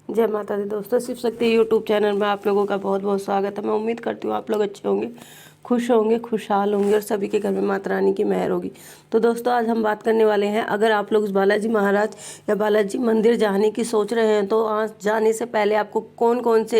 जय माता दी दोस्तों, शिव शक्ति यूट्यूब चैनल में आप लोगों का बहुत बहुत स्वागत है। मैं उम्मीद करती हूँ आप लोग अच्छे होंगे, खुश होंगे, खुशहाल होंगे और सभी के घर में माता रानी की मेहर होगी। तो दोस्तों आज हम बात करने वाले हैं, अगर आप लोग बालाजी महाराज या बालाजी मंदिर जाने की सोच रहे हैं तो आज जाने से पहले आपको कौन कौन से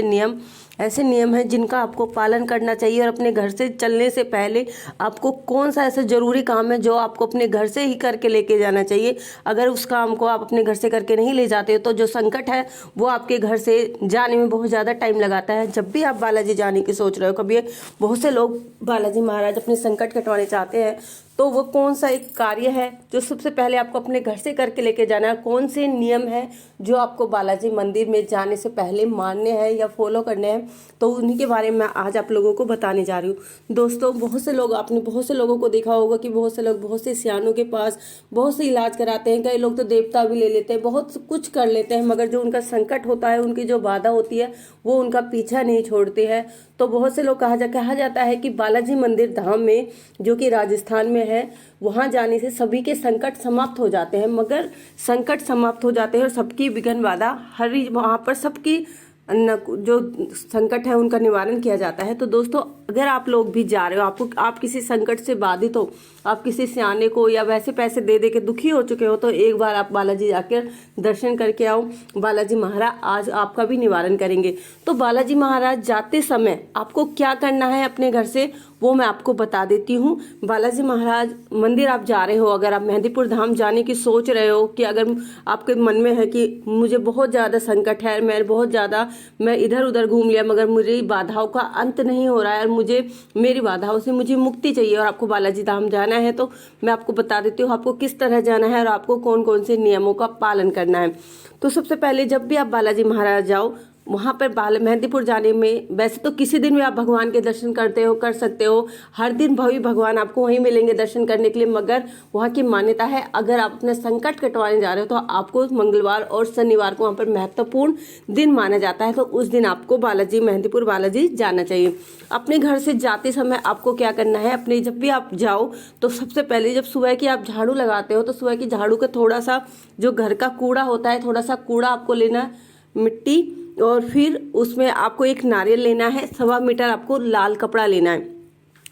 ऐसे नियम हैं जिनका आपको पालन करना चाहिए, और अपने घर से चलने से पहले आपको कौन सा ऐसा ज़रूरी काम है जो आपको अपने घर से ही करके लेके जाना चाहिए। अगर उस काम को आप अपने घर से करके नहीं ले जाते हो तो जो संकट है वो आपके घर से जाने में बहुत ज़्यादा टाइम लगाता है। जब भी आप बालाजी जाने की सोच रहे हो, कभी बहुत से लोग बालाजी महाराज अपने संकट कटवाने चाहते हैं, तो वो कौन सा एक कार्य है जो सबसे पहले आपको अपने घर से करके लेके जाना है, कौन से नियम है जो आपको बालाजी मंदिर में जाने से पहले मानने हैं या फॉलो करने हैं, तो उन्हीं के बारे में मैं आज आप लोगों को बताने जा रही हूँ। दोस्तों आपने बहुत से लोगों को देखा होगा कि बहुत से लोग बहुत से सियानों के पास बहुत से इलाज कराते हैं, कई लोग तो देवता भी ले लेते हैं, बहुत कुछ कर लेते हैं, मगर जो उनका संकट होता है, उनकी जो बाधा होती है वो उनका पीछा नहीं छोड़ती है। तो बहुत से लोग कहा जाता है कि बालाजी मंदिर धाम में, जो कि राजस्थान में है, वहां जाने से सभी के संकट समाप्त हो जाते हैं। मगर संकट समाप्त हो जाते हैं और सबकी विघ्न बाधा वहां पर सबकी जो संकट है उनका निवारण किया जाता है। तो दोस्तों अगर आप लोग भी जा रहे हो, आप किसी संकट से बाधित हो, आप किसी सियाने को या वैसे पैसे दे दे के दुखी हो चुके हो, तो एक बार आप बालाजी जाकर दर्शन करके आओ। बालाजी महाराज आज आपका भी निवारण करेंगे। तो बालाजी महाराज जाते समय आपको क्या करना है अपने घर से, वो मैं आपको बता देती हूँ। बालाजी महाराज मंदिर आप जा रहे हो, अगर आप मेहंदीपुर धाम जाने की सोच रहे हो, कि अगर आपके मन में है कि मुझे बहुत ज़्यादा संकट है, मैं इधर उधर घूम लिया मगर मेरी बाधाओं का अंत नहीं हो रहा है, और मेरी बाधाओं से मुझे मुक्ति चाहिए, और आपको बालाजी धाम जाना है, तो मैं आपको बता देती हूँ आपको किस तरह जाना है और आपको कौन कौन से नियमों का पालन करना है। तो सबसे पहले जब भी आप बालाजी महाराज जाओ, वहाँ पर मेहंदीपुर जाने में वैसे तो किसी दिन भी आप भगवान के दर्शन कर सकते हो, हर दिन भगवान आपको वहीं मिलेंगे दर्शन करने के लिए। मगर वहाँ की मान्यता है, अगर आप अपने संकट कटवाने जा रहे हो तो आपको मंगलवार और शनिवार को वहाँ पर महत्वपूर्ण दिन माना जाता है, तो उस दिन आपको मेहंदीपुर बालाजी जाना चाहिए। अपने घर से जाते समय आपको क्या करना है, जब भी आप जाओ तो सबसे पहले जब सुबह की आप झाड़ू लगाते हो, तो सुबह की झाड़ू का थोड़ा सा जो घर का कूड़ा होता है, थोड़ा सा कूड़ा आपको लेना है, मिट्टी, और फिर उसमें आपको एक नारियल लेना है, 1.25 मीटर आपको लाल कपड़ा लेना है,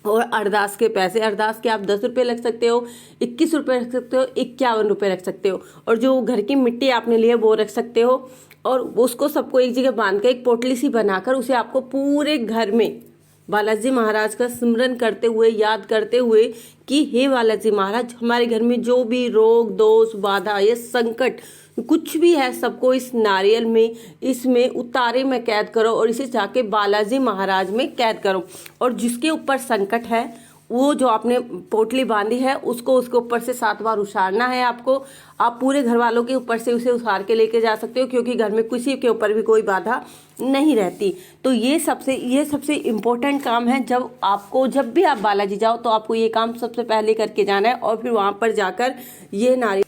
और अरदास के पैसे, अरदास के आप 10 रुपये रख सकते हो, 21 रुपये रख सकते हो, 51 रुपये रख सकते हो, और जो घर की मिट्टी आपने ली है वो रख सकते हो। और उसको सबको एक जगह बांध कर एक पोटली सी बनाकर उसे आपको पूरे घर में बालाजी महाराज का स्मरण करते हुए, याद करते हुए कि हे बालाजी महाराज, हमारे घर में जो भी रोग दोष बाधा या संकट कुछ भी है, सबको इस नारियल में, इसमें उतारे में कैद करो, और इसे जाके बालाजी महाराज में कैद करो। और जिसके ऊपर संकट है, वो जो आपने पोटली बांधी है उसको उसके ऊपर से 7 बार उछालना है आपको। आप पूरे घर वालों के ऊपर से उसे उछाल के लेके जा सकते हो, क्योंकि घर में किसी के ऊपर भी कोई बाधा नहीं रहती। तो ये सबसे इम्पोर्टेंट काम है। जब भी आप बालाजी जाओ तो आपको ये काम सबसे पहले करके जाना है, और फिर वहां पर जाकर ये नारियल,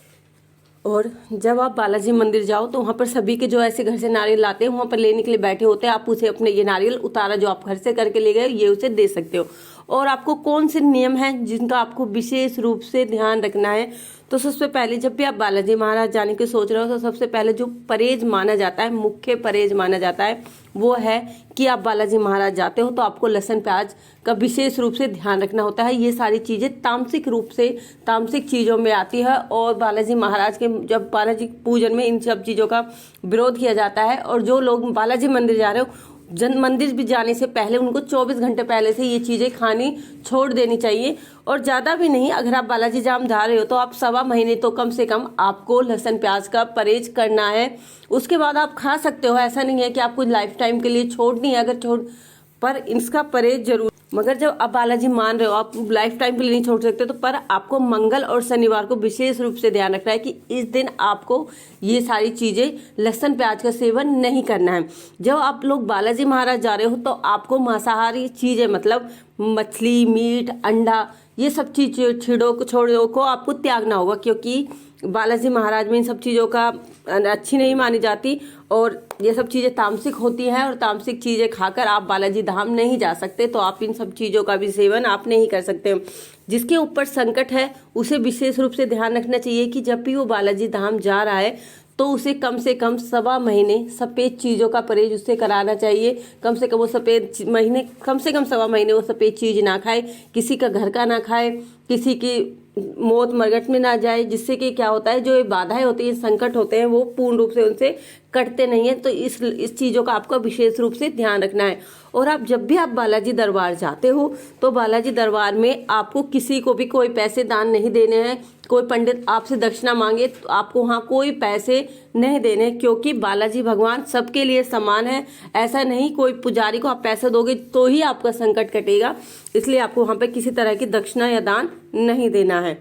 और जब आप बालाजी मंदिर जाओ तो वहाँ पर सभी के जो ऐसे घर से नारियल लाते हैं, वहाँ पर लेने के लिए बैठे होते हैं, आप उसे अपने ये नारियल उतारा जो आप घर से करके ले गए, ये उसे दे सकते हो। और आपको कौन से नियम हैं जिनका आपको विशेष रूप से ध्यान रखना है, तो सबसे पहले जब भी आप बालाजी महाराज जाने की सोच रहे हो, तो सबसे पहले जो परहेज माना जाता है, मुख्य परहेज माना जाता है, वो है कि आप बालाजी महाराज जाते हो तो आपको लहसुन प्याज का विशेष रूप से ध्यान रखना होता है। ये सारी चीज़ें तामसिक चीज़ों में आती है, और बालाजी महाराज के जब बालाजी पूजन में इन सब चीज़ों का विरोध किया जाता है। और जो लोग बालाजी मंदिर जा रहे हो, मंदिर भी जाने से पहले उनको 24 घंटे पहले से ये चीज़ें खानी छोड़ देनी चाहिए, और ज़्यादा भी नहीं। अगर आप बालाजी धाम जा रहे हो तो आप 1.25 महीने तो कम से कम आपको लहसुन प्याज का परहेज करना है। उसके बाद आप खा सकते हो, ऐसा नहीं है कि आपको लाइफ टाइम के लिए छोड़नी है, पर इसका परहेज जरूर। मगर जब आप बालाजी मान रहे हो, आप लाइफ टाइम के लिए नहीं छोड़ सकते, तो पर आपको मंगल और शनिवार को विशेष रूप से ध्यान रखना है कि इस दिन आपको ये सारी चीज़ें, लहसुन प्याज का सेवन नहीं करना है। जब आप लोग बालाजी महाराज जा रहे हो तो आपको मांसाहारी चीज़ें, मतलब मछली, मीट, अंडा, ये सब छोड़ों को आपको त्यागना होगा, क्योंकि बालाजी महाराज में इन सब चीज़ों का अच्छी नहीं मानी जाती, और ये सब चीज़ें तामसिक होती हैं, और तामसिक चीज़ें खाकर आप बालाजी धाम नहीं जा सकते। तो आप इन सब चीज़ों का भी सेवन आप नहीं कर सकते। जिसके ऊपर संकट है उसे विशेष रूप से ध्यान रखना चाहिए कि जब भी वो बालाजी धाम जा रहा है तो उसे कम से कम 1.25 महीने सफ़ेद चीज़ों का परहेज उससे कराना चाहिए। कम से कम वो सफ़ेद महीने, कम से कम 1.25 महीने वो सफ़ेद चीज़ ना खाए, किसी का घर का ना खाए, किसी की मौत मरगट में ना जाए, जिससे कि क्या होता है, जो ये बाधाएं होती हैं, संकट होते हैं, वो पूर्ण रूप से उनसे कटते नहीं है। तो इस चीज़ों का आपको विशेष रूप से ध्यान रखना है। और आप जब भी आप बालाजी दरबार जाते हो तो बालाजी दरबार में आपको किसी को भी कोई पैसे दान नहीं देने हैं। कोई पंडित आपसे दक्षिणा मांगे तो आपको वहाँ कोई पैसे नहीं देने, क्योंकि बालाजी भगवान सबके लिए समान है। ऐसा नहीं कोई पुजारी को आप पैसे दोगे तो ही आपका संकट कटेगा, इसलिए आपको वहाँ पे किसी तरह की दक्षिणा या दान नहीं देना है।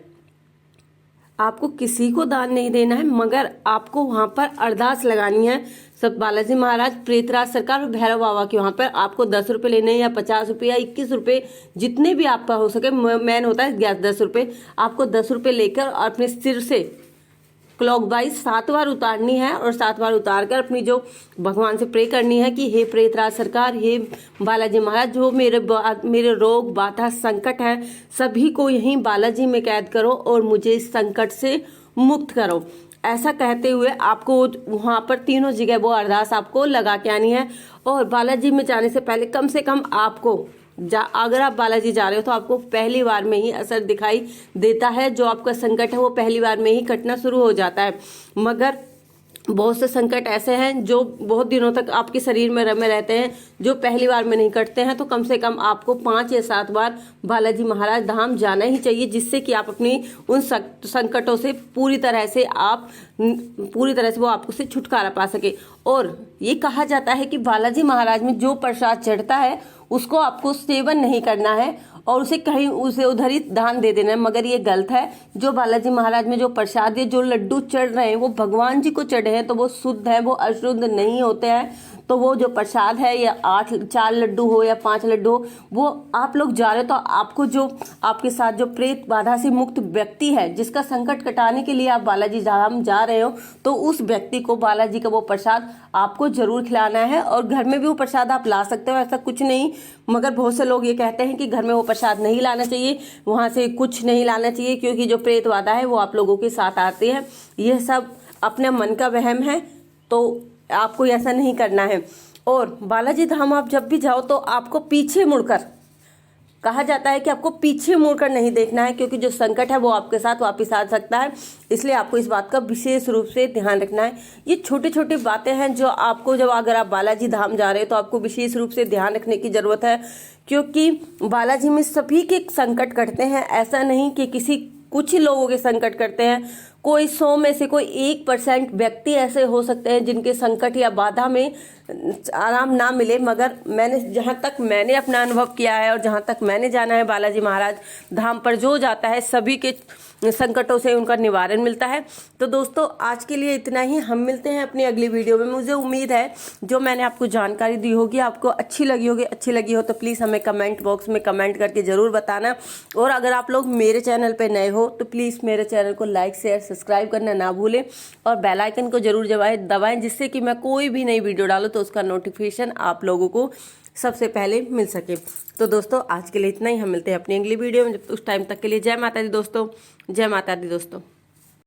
आपको किसी को दान नहीं देना है, मगर आपको वहाँ पर अरदास लगानी है। सब बालाजी महाराज, प्रेतराज सरकार और भैरव बाबा के वहाँ पर आपको 10 रुपये लेने हैं, या 50 रुपये या 21 रुपये, जितने भी आपका हो सके। मैन होता है 10 रुपये। आपको 10 रुपये लेकर अपने सिर से क्लॉकवाइज 7 बार उतारनी है, और 7 बार उतार कर अपनी जो भगवान से प्रे करनी है कि हे प्रेतराज सरकार, हे बालाजी महाराज, जो मेरे रोग बाधा संकट है सभी को यहीं बालाजी में कैद करो और मुझे इस संकट से मुक्त करो। ऐसा कहते हुए आपको वहाँ पर तीनों जगह वो अरदास आपको लगा के आनी है। और बालाजी में जाने से पहले कम से कम आपको अगर आप बालाजी जा रहे हो तो आपको पहली बार में ही असर दिखाई देता है। जो आपका संकट है वो पहली बार में ही कटना शुरू हो जाता है। मगर बहुत से संकट ऐसे हैं जो बहुत दिनों तक आपके शरीर में रमे रहते हैं, जो पहली बार में नहीं कटते हैं। तो कम से कम आपको 5 या 7 बार बालाजी महाराज धाम जाना ही चाहिए, जिससे कि आप अपनी उन संकटों से पूरी तरह से वो आपको से छुटकारा पा सके। और ये कहा जाता है कि बालाजी महाराज में जो प्रसाद चढ़ता है उसको आपको सेवन नहीं करना है और उसे उधर ही दान दे देना है, मगर ये गलत है। जो बालाजी महाराज में जो प्रसाद, जो लड्डू चढ़ रहे हैं वो भगवान जी को चढ़े हैं, तो वो शुद्ध है, वो अशुद्ध नहीं होते हैं। तो वो जो प्रसाद है, या 4 लड्डू हो या 5 लड्डू हो, वो आप लोग जा रहे हो तो आपको जो आपके साथ जो प्रेत बाधा से मुक्त व्यक्ति है, जिसका संकट कटाने के लिए आप बालाजी धाम जा रहे हो, तो उस व्यक्ति को बालाजी का वो प्रसाद आपको जरूर खिलाना है। और घर में भी वो प्रसाद आप ला सकते हो, ऐसा कुछ नहीं। मगर बहुत से लोग ये कहते हैं कि घर में वो प्रसाद नहीं लाना चाहिए, वहाँ से कुछ नहीं लाना चाहिए, क्योंकि जो प्रेत बाधा है वो आप लोगों के साथ आती है। यह सब अपने मन का वहम है, तो आपको ऐसा नहीं करना है। और बालाजी धाम आप जब भी जाओ तो आपको पीछे मुड़कर, कहा जाता है कि आपको पीछे मुड़कर नहीं देखना है, क्योंकि जो संकट है वो आपके साथ वापस आ सकता है। इसलिए आपको इस बात का विशेष रूप से ध्यान रखना है। ये छोटी छोटी बातें हैं जो आपको, जब अगर आप बालाजी धाम जा रहे हो तो आपको विशेष रूप से ध्यान रखने की जरूरत है, क्योंकि बालाजी में सभी के संकट कटते हैं। ऐसा नहीं कि कुछ ही लोगों के संकट करते हैं। कोई 100 में से कोई 1% व्यक्ति ऐसे हो सकते हैं जिनके संकट या बाधा में आराम ना मिले। मगर जहाँ तक मैंने अपना अनुभव किया है और जहाँ तक मैंने जाना है, बालाजी महाराज धाम पर जो जाता है सभी के संकटों से उनका निवारण मिलता है। तो दोस्तों आज के लिए इतना ही। हम मिलते हैं अपनी अगली वीडियो में। मुझे उम्मीद है जो मैंने आपको जानकारी दी होगी आपको अच्छी लगी होगी। अच्छी लगी हो तो प्लीज़ हमें कमेंट बॉक्स में कमेंट करके ज़रूर बताना। और अगर आप लोग मेरे चैनल पर नए हो तो प्लीज़ मेरे चैनल को लाइक शेयर सब्सक्राइब करना ना भूलें, और बेल आइकन को जरूर दबाएं, जिससे कि मैं कोई भी नई वीडियो डालूँ तो उसका नोटिफिकेशन आप लोगों को सबसे पहले मिल सके। तो दोस्तों आज के लिए इतना ही। हम मिलते हैं अपनी अगली वीडियो में। जब उस टाइम तक के लिए जय माता दी दोस्तों, जय माता दी दोस्तों।